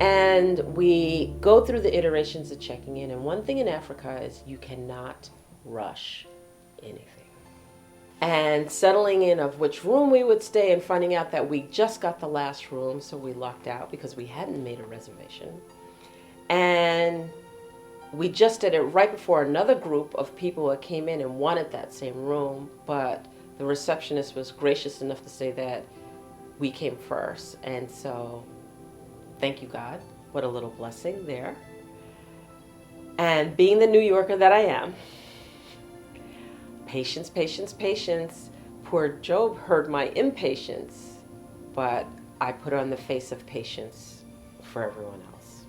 And we go through the iterations of checking in. And one thing in Africa is you cannot rush anything. And settling in of which room we would stay and finding out that we just got the last room, so we lucked out because we hadn't made a reservation. And we just did it right before another group of people that came in and wanted that same room, but the receptionist was gracious enough to say that we came first. And so, thank you, God. What a little blessing there. And being the New Yorker that I am, patience, patience, patience. Poor Job heard my impatience, but I put on the face of patience for everyone else.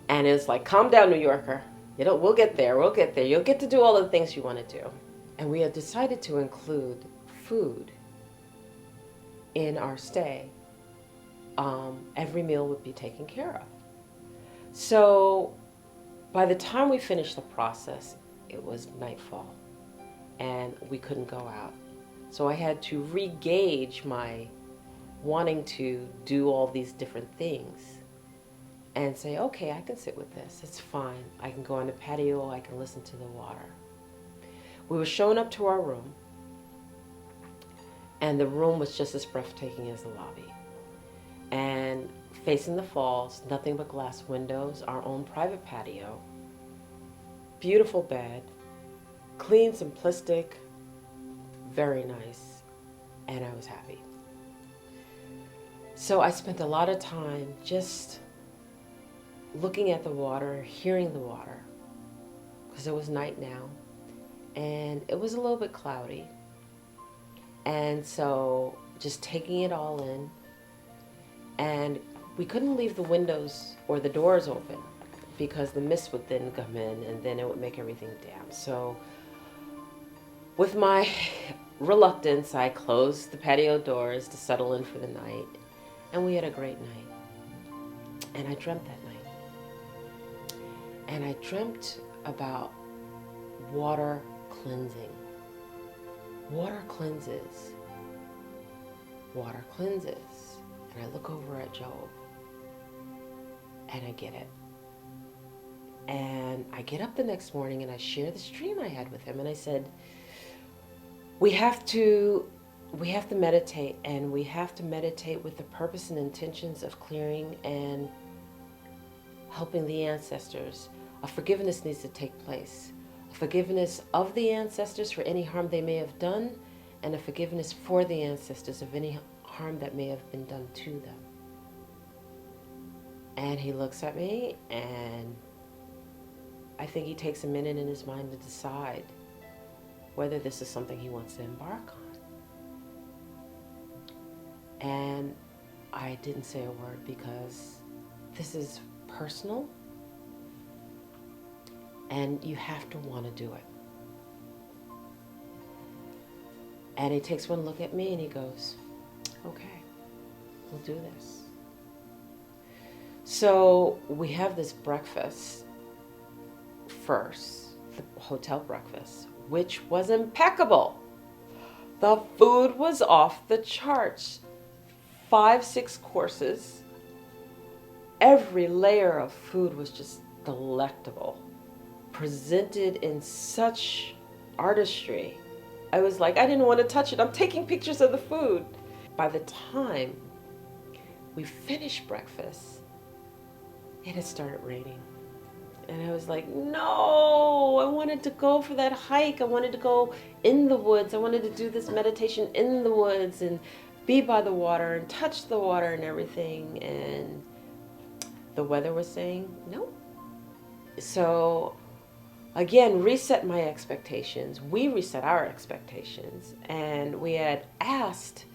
And it's like, calm down, New Yorker. We'll get there. We'll get there. You'll get to do all the things you want to do. And we had decided to include food in our stay. Every meal would be taken care of. So by the time we finished the process, it was nightfall and we couldn't go out. So I had to re-gauge my wanting to do all these different things and say, okay, I can sit with this. It's fine. I can go on the patio. I can listen to the water. We were showing up to our room, and the room was just as breathtaking as the lobby. And facing the falls, nothing but glass windows, our own private patio, beautiful bed, clean, simplistic, very nice, and I was happy. So I spent a lot of time just looking at the water, hearing the water, because it was night now, and it was a little bit cloudy. And so just taking it all in, and we couldn't leave the windows or the doors open because the mist would then come in and then it would make everything damp. So with my reluctance, I closed the patio doors to settle in for the night, and we had a great night. And I dreamt that night. And I dreamt about water cleansing. Water cleanses. Water cleanses. And I look over at Job and I get it. And I get up the next morning and I share this dream I had with him. And I said, we have to meditate, and we have to meditate with the purpose and intentions of clearing and helping the ancestors. A forgiveness needs to take place. A forgiveness of the ancestors for any harm they may have done, and a forgiveness for the ancestors of any harm that may have been done to them. And he looks at me, and I think he takes a minute in his mind to decide whether this is something he wants to embark on. And I didn't say a word because this is personal, and you have to want to do it. And he takes one look at me and he goes, okay, we'll do this. So we have this breakfast first, the hotel breakfast, which was impeccable. The food was off the charts. 5-6 courses. Every layer of food was just delectable, presented in such artistry. I was like, I didn't want to touch it. I'm taking pictures of the food. By the time we finished breakfast, it had started raining. And I was like, no, I wanted to go for that hike. I wanted to go in the woods. I wanted to do this meditation in the woods and be by the water and touch the water and everything. And the weather was saying no. So again, reset my expectations. We reset our expectations. And we had asked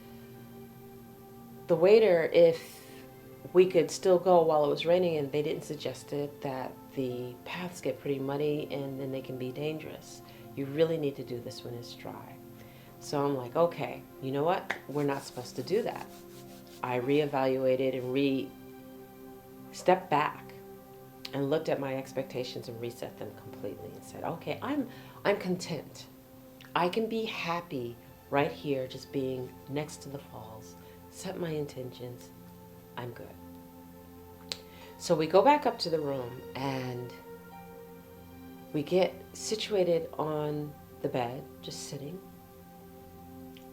the waiter if we could still go while it was raining, and they didn't suggest it, that the paths get pretty muddy and then they can be dangerous. You really need to do this when it's dry. So I'm like, okay, you know what? We're not supposed to do that. I reevaluated and stepped back and looked at my expectations and reset them completely and said, okay, I'm content. I can be happy right here, just being next to the falls. Set my intentions. I'm good. So we go back up to the room and we get situated on the bed, just sitting,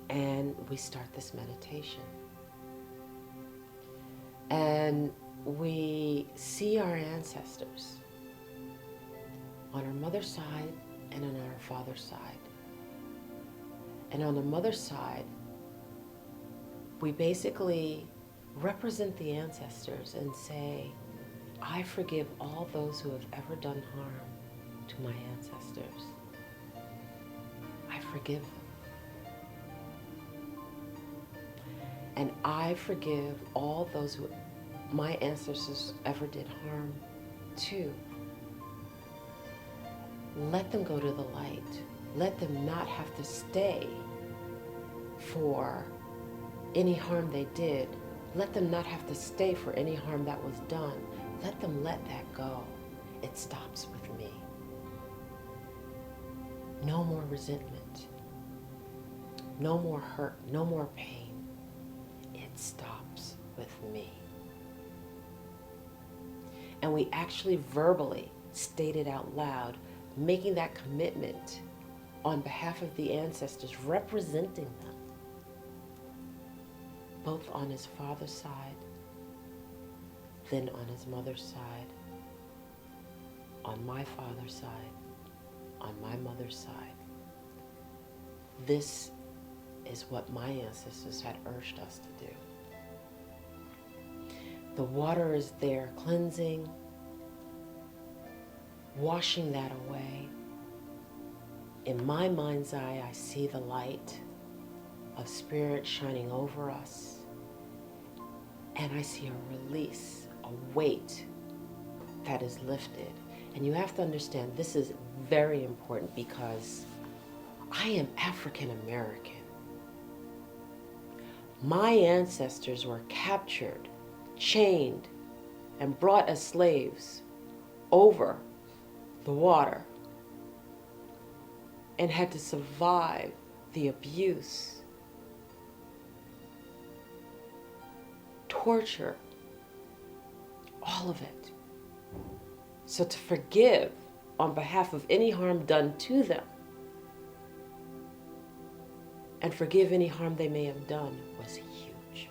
and we start this meditation. And we see our ancestors on our mother's side and on our father's side. And on the mother's side, we basically represent the ancestors and say, I forgive all those who have ever done harm to my ancestors. I forgive them. And I forgive all those who my ancestors ever did harm to. Let them go to the light. Let them not have to stay for any harm they did. Let them not have to stay for any harm that was done. Let them let that go. It stops with me. No more resentment. No more hurt. No more pain. It stops with me. And we actually verbally state it out loud, making that commitment on behalf of the ancestors, representing them, both on his father's side, then on his mother's side, on my father's side, on my mother's side. This is what my ancestors had urged us to do. The water is there cleansing, washing that away. In my mind's eye, I see the light of spirit shining over us. And I see a release, a weight that is lifted. And you have to understand, this is very important because I am African American. My ancestors were captured, chained, and brought as slaves over the water and had to survive the abuse, torture, all of it. So to forgive on behalf of any harm done to them and forgive any harm they may have done was huge.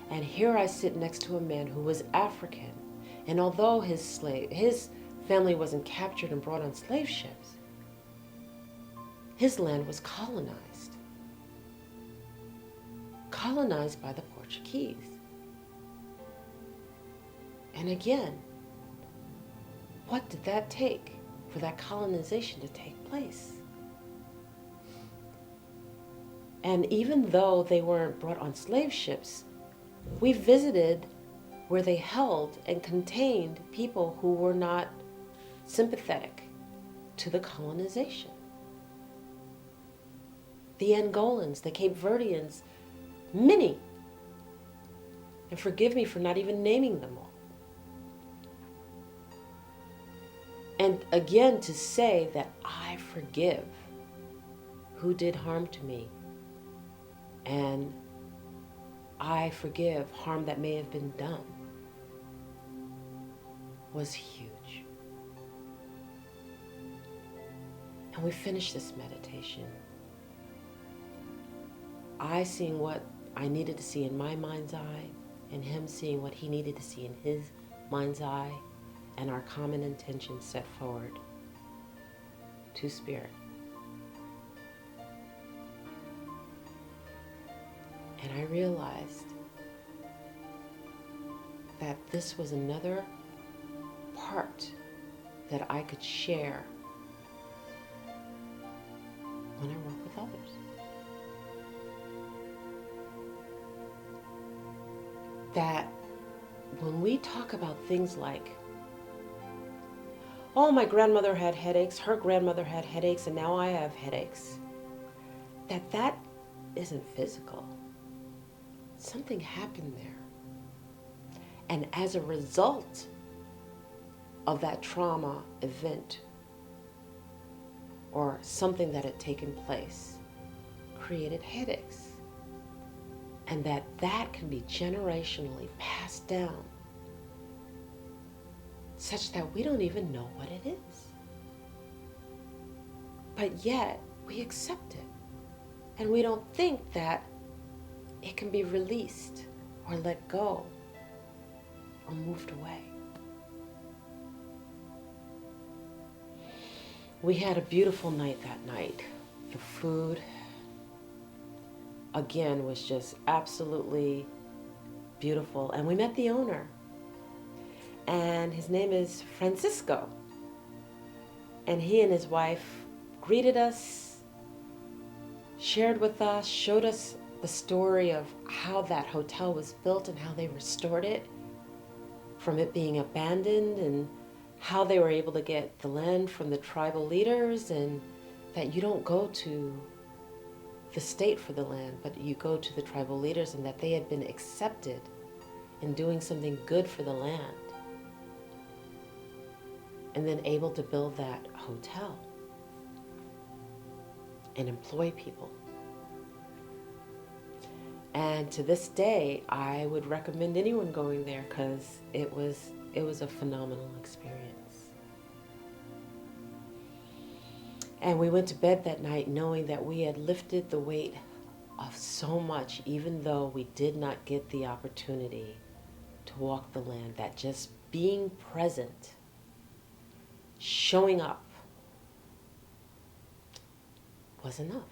And here I sit next to a man who was African, and although his family wasn't captured and brought on slave ships, his land was colonized by the Portuguese. And again, what did that take for that colonization to take place? And even though they weren't brought on slave ships, we visited where they held and contained people who were not sympathetic to the colonization. The Angolans, the Cape Verdeans, many. And forgive me for not even naming them all. And again, to say that I forgive who did harm to me, and I forgive harm that may have been done, was huge. And we finished this meditation. I seeing what I needed to see in my mind's eye, and him seeing what he needed to see in his mind's eye, and our common intention set forward to Spirit. And I realized that this was another part that I could share when I work with others. That when we talk about things like, oh, my grandmother had headaches, her grandmother had headaches, and now I have headaches, that isn't physical. Something happened there. And as a result of that trauma event or something that had taken place, created headaches. and that can be generationally passed down such that we don't even know what it is. But yet, we accept it. And we don't think that it can be released or let go or moved away. We had a beautiful night that night. The food, again, was just absolutely beautiful. And we met the owner. And his name is Francisco. And he and his wife greeted us, shared with us, showed us the story of how that hotel was built and how they restored it from it being abandoned, and how they were able to get the land from the tribal leaders, and that you don't go to the state for the land, but you go to the tribal leaders, and that they had been accepted in doing something good for the land, and then able to build that hotel and employ people. And to this day, I would recommend anyone going there because it was a phenomenal experience. And we went to bed that night knowing that we had lifted the weight of so much, even though we did not get the opportunity to walk the land, that just being present, showing up, was enough.